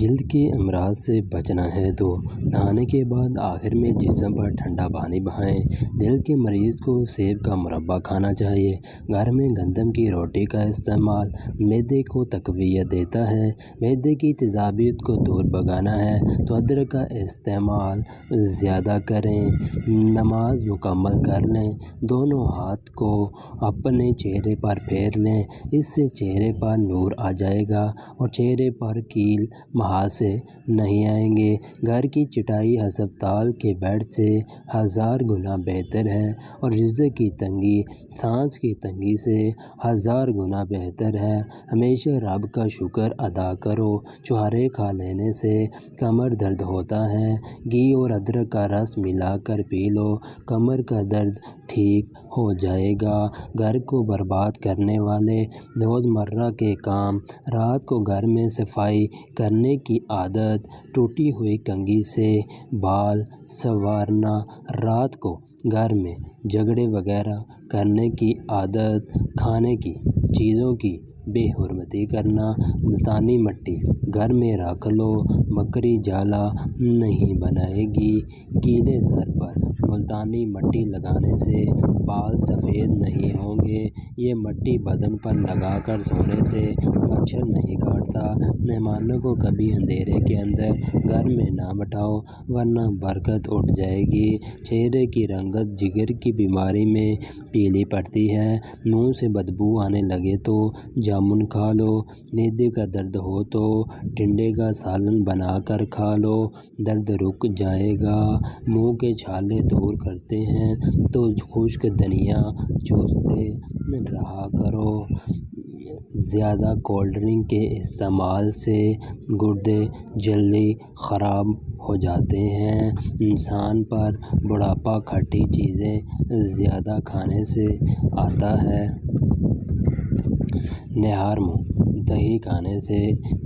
جلد کے امراض سے بچنا ہے تو نہانے کے بعد آخر میں جسم پر ٹھنڈا پانی بہائیں۔ دل کے مریض کو سیب کا مربع کھانا چاہیے۔ گھر میں گندم کی روٹی کا استعمال معدے کو تقویت دیتا ہے۔ معدے کی تیزابیت کو دور بھگانا ہے تو ادرک کا استعمال زیادہ کریں۔ نماز مکمل کر لیں، دونوں ہاتھ کو اپنے چہرے پر پھیر لیں، اس سے چہرے پر نور آ جائے گا اور چہرے پر کیل مہاسے نہیں آئیں گے۔ گھر کی چٹائی ہسپتال کے بیڈ سے 1000 گنا بہتر ہے اور جسم کی تنگی سانس کی تنگی سے 1000 گنا بہتر ہے۔ ہمیشہ رب کا شکر ادا کرو۔ چھہارے کھا لینے سے کمر درد ہوتا ہے، گھی اور ادرک کا رس ملا کر پی لو، کمر کا درد ٹھیک ہو جائے گا۔ گھر کو برباد کرنے والے روزمرہ کے کام: رات کو گھر میں صفائی کرنے کی عادت، ٹوٹی ہوئی کنگھی سے بال سنوارنا، رات کو گھر میں جھگڑے وغیرہ کرنے کی عادت، کھانے کی چیزوں کی بے حرمتی کرنا، ملتانی مٹی گھر میں رکھ لو، مکڑی جالا نہیں بنائے گی۔ گیلے سر پر ملتانی مٹی لگانے سے بال سفید نہیں ہوں گے۔ یہ مٹی بدن پر لگا کر سونے سے مچھر نہیں کاٹتا۔ مہمانوں کو کبھی اندھیرے کے اندر گھر میں نہ بٹھاؤ ورنہ برکت اٹھ جائے گی۔ چہرے کی رنگت جگر کی بیماری میں پیلی پڑتی ہے۔ منہ سے بدبو آنے لگے تو جامن کھا لو۔ معدے کا درد ہو تو ٹنڈے کا سالن بنا کر کھا لو، درد رک جائے گا۔ منہ کے چھالے دور کرتے ہیں تو خشک دھنیا چوستے رہا کرو۔ زیادہ کولڈ ڈرنک کے استعمال سے گردے جلدی خراب ہو جاتے ہیں۔ انسان پر بڑھاپا کھٹی چیزیں زیادہ کھانے سے آتا ہے۔ نہار منہ دہی کھانے سے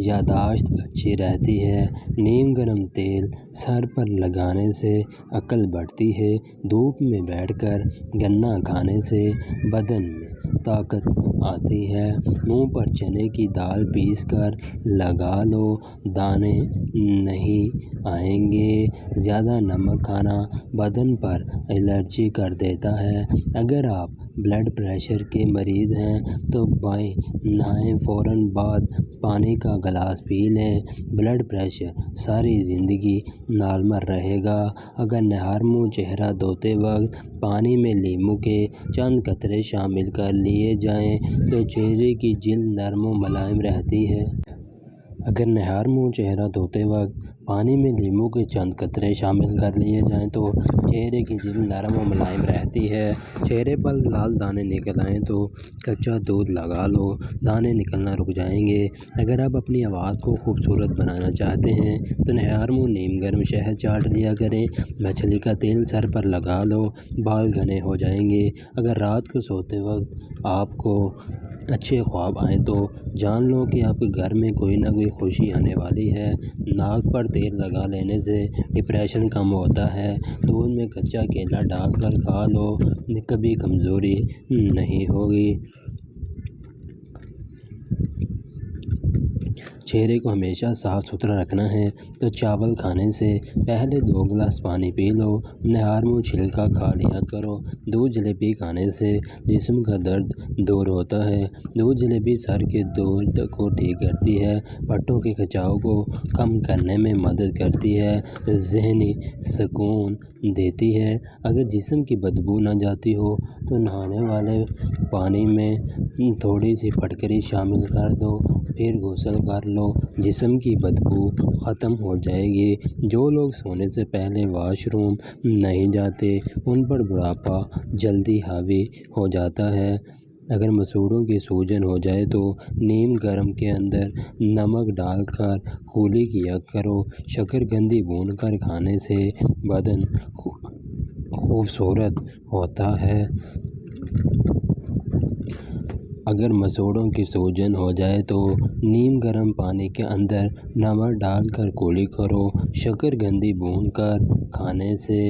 یادداشت اچھی رہتی ہے۔ نیم گرم تیل سر پر لگانے سے عقل بڑھتی ہے۔ دھوپ میں بیٹھ کر گنا کھانے سے بدن میں طاقت آتی ہے۔ منہ پر چنے کی دال پیس کر لگا لو، دانے نہیں آئیں گے۔ زیادہ نمک کھانا بدن پر الرجی کر دیتا ہے۔ اگر آپ بلڈ پریشر کے مریض ہیں تو بائیں نہائے فوراً بعد پانی کا گلاس پی لیں، بلڈ پریشر ساری زندگی نارمل رہے گا۔ اگر نہار منہ چہرہ دھوتے وقت پانی میں لیموں کے چند قطرے شامل کر لیے جائیں تو چہرے کی جلد نرم و ملائم رہتی ہے۔ اگر نہار منہ چہرہ دھوتے وقت پانی میں لیموں کے چند قطرے شامل کر لیے جائیں تو چہرے کی جلد نرم و ملائم رہتی ہے۔ چہرے پر لال دانے نکل آئیں تو کچا دودھ لگا لو، دانے نکلنا رک جائیں گے۔ اگر آپ اپنی آواز کو خوبصورت بنانا چاہتے ہیں تو نہار منہ نیم گرم شہد چاٹ لیا کریں، مچھلی کا تیل سر پر لگا لو، بال گھنے ہو جائیں گے۔ اگر رات کو سوتے وقت آپ کو اچھے خواب آئیں تو جان لو کہ آپ کے گھر میں کوئی نہ کوئی خوشی آنے والی ہے۔ ناک پر تیل لگا لینے سے ڈپریشن کم ہوتا ہے۔ دودھ میں کچا کیلا ڈال کر کھا لو، کبھی کمزوری نہیں ہوگی۔ چہرے کو ہمیشہ صاف ستھرا رکھنا ہے تو چاول کھانے سے پہلے 2 گلاس پانی پی لو، نہار منہ چھلکا کھا لیا کرو۔ دودھ جلیبی کھانے سے جسم کا درد دور ہوتا ہے۔ دودھ جلیبی سر کے درد کو ٹھیک کرتی ہے، پٹھوں کے کھچاؤ کو کم کرنے میں مدد کرتی ہے، ذہنی سکون دیتی ہے۔ اگر جسم کی بدبو نہ جاتی ہو تو نہانے والے پانی میں تھوڑی سی پھٹکری شامل کر دو، پھر غسل کر لو، جسم کی بدبو ختم ہو جائے گی۔ جو لوگ سونے سے پہلے واش روم نہیں جاتے ان پر بڑھاپا جلدی حاوی ہو جاتا ہے۔ اگر مسوڑھوں کی سوجن ہو جائے تو نیم گرم کے اندر نمک ڈال کر کولی کیا کرو۔ شکرکندی بھون کر کھانے سے بدن خوبصورت ہوتا ہے۔ اگر مسوڑھوں کی سوجن ہو جائے تو نیم گرم پانی کے اندر نمک ڈال کر کولی کرو۔ شکرکندی بھون کر کھانے سے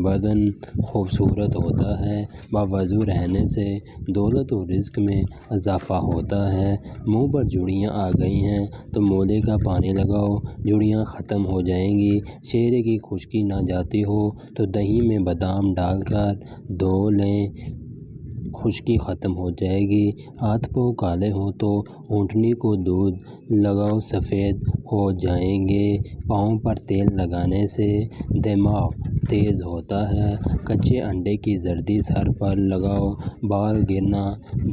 بدن خوبصورت ہوتا ہے۔ باوضو رہنے سے دولت و رزق میں اضافہ ہوتا ہے۔ منہ پر جھڑیاں آ گئی ہیں تو مولے کا پانی لگاؤ، جھڑیاں ختم ہو جائیں گی۔ چہرے کی خشکی نہ جاتی ہو تو دہی میں بادام ڈال کر دھو لیں، خشکی ختم ہو جائے گی۔ ہاتھ پاؤں کالے ہوں تو اونٹنی کو دودھ لگاؤ، سفید ہو جائیں گے۔ پاؤں پر تیل لگانے سے دماغ تیز ہوتا ہے۔ کچے انڈے کی زردی سر پر لگاؤ، بال گرنا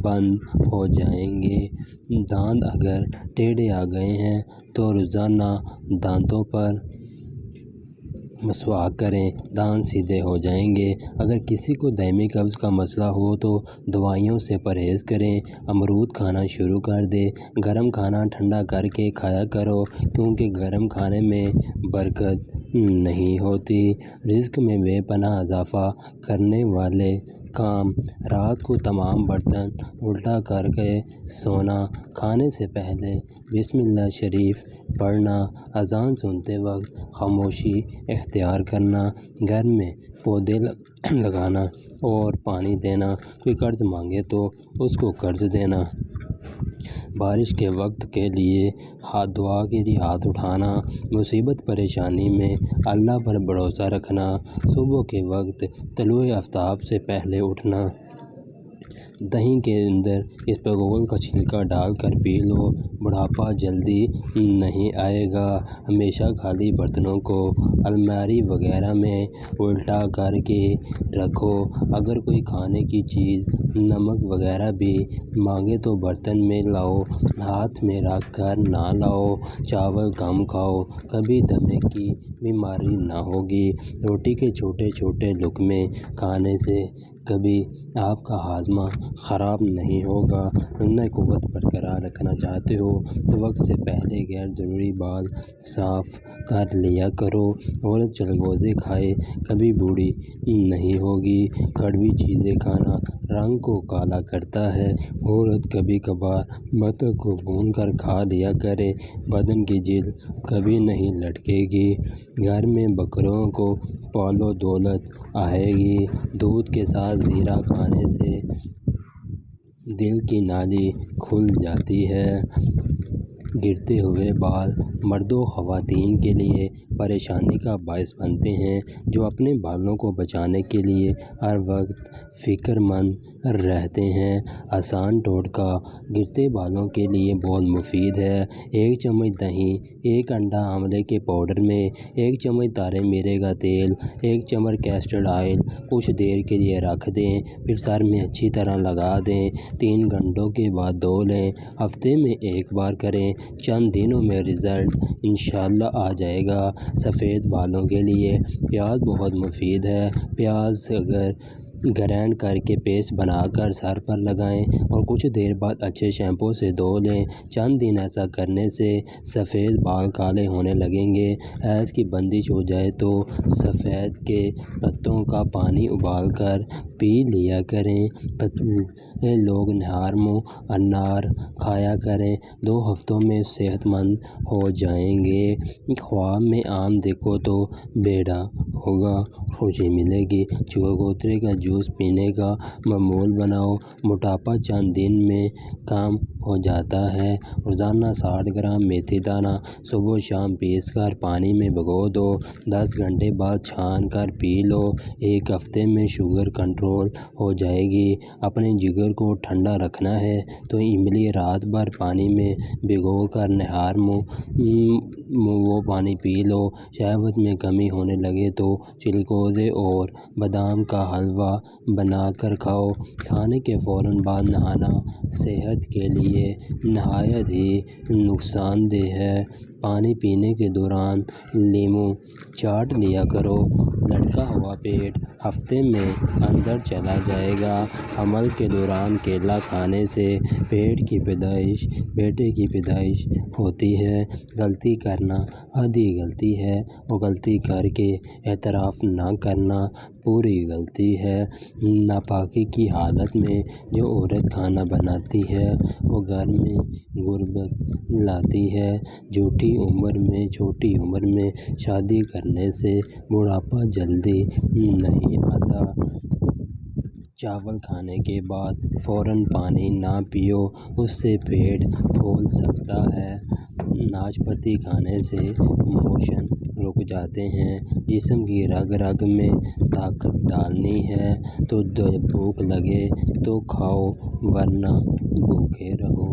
بند ہو جائیں گے۔ دانت اگر ٹیڑھے آ گئے ہیں تو روزانہ دانتوں پر مسواک کریں، دانت سیدھے ہو جائیں گے۔ اگر کسی کو دائمی قبض کا مسئلہ ہو تو دوائیوں سے پرہیز کریں۔ امرود کھانا شروع کر دیں۔ گرم کھانا ٹھنڈا کر کے کھایا کرو کیونکہ گرم کھانے میں برکت نہیں ہوتی۔ رزق میں بے پناہ اضافہ کرنے والے کام: رات کو تمام برتن الٹا کر کے سونا، کھانے سے پہلے بسم اللہ شریف پڑھنا، اذان سنتے وقت خاموشی اختیار کرنا، گھر میں پودے لگانا اور پانی دینا، کوئی قرض مانگے تو اس کو قرض دینا، بارش کے وقت کے لیے دعا کے لیے ہاتھ اٹھانا، مصیبت پریشانی میں اللہ پر بھروسہ رکھنا، صبح کے وقت طلوع آفتاب سے پہلے اٹھنا۔ دہی کے اندر اسپغول کا چھلکا ڈال کر پی لو، بڑھاپا جلدی نہیں آئے گا۔ ہمیشہ خالی برتنوں کو الماری وغیرہ میں الٹا کر کے رکھو۔ اگر کوئی کھانے کی چیز، نمک وغیرہ بھی مانگے تو برتن میں لاؤ، ہاتھ میں رکھ کر نہ لاؤ۔ چاول کم کھاؤ، کبھی دمے کی بیماری نہ ہوگی۔ روٹی کے چھوٹے چھوٹے لقمے کھانے سے کبھی آپ کا ہاضمہ خراب نہیں ہوگا۔ روزانہ قوت برقرار رکھنا چاہتے ہو تو وقت سے پہلے غیر ضروری بال صاف کر لیا کرو۔ عورت چلغوزے کھائے کبھی بوڑھی نہیں ہوگی۔ کڑوی چیزیں کھانا رنگ کو کالا کرتا ہے۔ عورت کبھی کبھار بطخ کو بھون کر کھا لیا کرے، بدن کی جلد کبھی نہیں لٹکے گی۔ گھر میں بکروں کو پالو، دولت آئے گی۔ دودھ کے ساتھ زیرہ کھانے سے دل کی نالی کھل جاتی ہے۔ گرتے ہوئے بال مرد و خواتین کے لیے پریشانی کا باعث بنتے ہیں جو اپنے بالوں کو بچانے کے لیے ہر وقت فکر مند رہتے ہیں۔ آسان ٹوٹکا گرتے بالوں کے لیے بہت مفید ہے۔ 1 چمچ دہی، 1 انڈا آملے کے پاؤڈر میں، 1 چمچ تارے میرے کا تیل، 1 چمچ کیسٹرڈ آئل کچھ دیر کے لیے رکھ دیں، پھر سر میں اچھی طرح لگا دیں، 3 گھنٹوں کے بعد دھو لیں۔ ہفتے میں 1 بار کریں، چند دنوں میں رزلٹ انشاءاللہ آ جائے گا۔ سفید بالوں کے لیے پیاز بہت مفید ہے۔ پیاز گرینڈ کر کے پیسٹ بنا کر سر پر لگائیں اور کچھ دیر بعد اچھے شیمپو سے دھو لیں۔ چند دن ایسا کرنے سے سفید بال کالے ہونے لگیں گے۔ حیض کی بندش ہو جائے تو سفید کے پتوں کا پانی ابال کر پی لیا کریں۔ پتلے لوگ نہار منہ انار کھایا کریں، 2 ہفتوں میں صحت مند ہو جائیں گے۔ خواب میں آم دیکھو تو بیڑا ہوگا، خوشی ملے گی۔ چکوترے کا جوس پینے کا معمول بناؤ، موٹاپا چند دن میں کم ہو جاتا ہے۔ روزانہ 60 گرام میتھی دانہ صبح و شام پیس کر پانی میں بھگو دو، 10 گھنٹے بعد چھان کر پی لو۔ 1 ہفتے میں شوگر کنٹرول ہو جائے گی۔ اپنے جگر کو ٹھنڈا رکھنا ہے تو املی رات بھر پانی میں بھگو کر نہار منہ وہ پانی پی لو۔ شہوت میں کمی ہونے لگے تو چلغوزے اور بادام کا حلوہ بنا کر کھاؤ۔ کھانے کے فوراً بعد نہانا صحت کے لیے نہایت ہی نقصان دہ ہے۔ پانی پینے کے دوران لیموں چاٹ لیا کرو۔ لٹکا ہوا پیٹ ہفتے میں اندر چلا جائے گا۔ حمل کے دوران کیلا کھانے سے بیٹے کی پیدائش ہوتی ہے۔ غلطی کرنا آدھی غلطی ہے اور غلطی کر کے اعتراف نہ کرنا پوری غلطی ہے۔ ناپاکی کی حالت میں جو عورت کھانا بناتی ہے وہ گھر میں غربت لاتی ہے۔ چھوٹی عمر میں شادی کرنے سے بڑھاپا جلدی نہیں آتا۔ چاول کھانے کے بعد فوراً پانی نہ پیو، اس سے پیٹ پھول سکتا ہے۔ ناشپاتی کھانے سے موشن رک جاتے ہیں۔ جسم کی رگ رگ میں طاقت ڈالنی ہے تو جب بھوک لگے تو کھاؤ ورنہ بھوکے رہو۔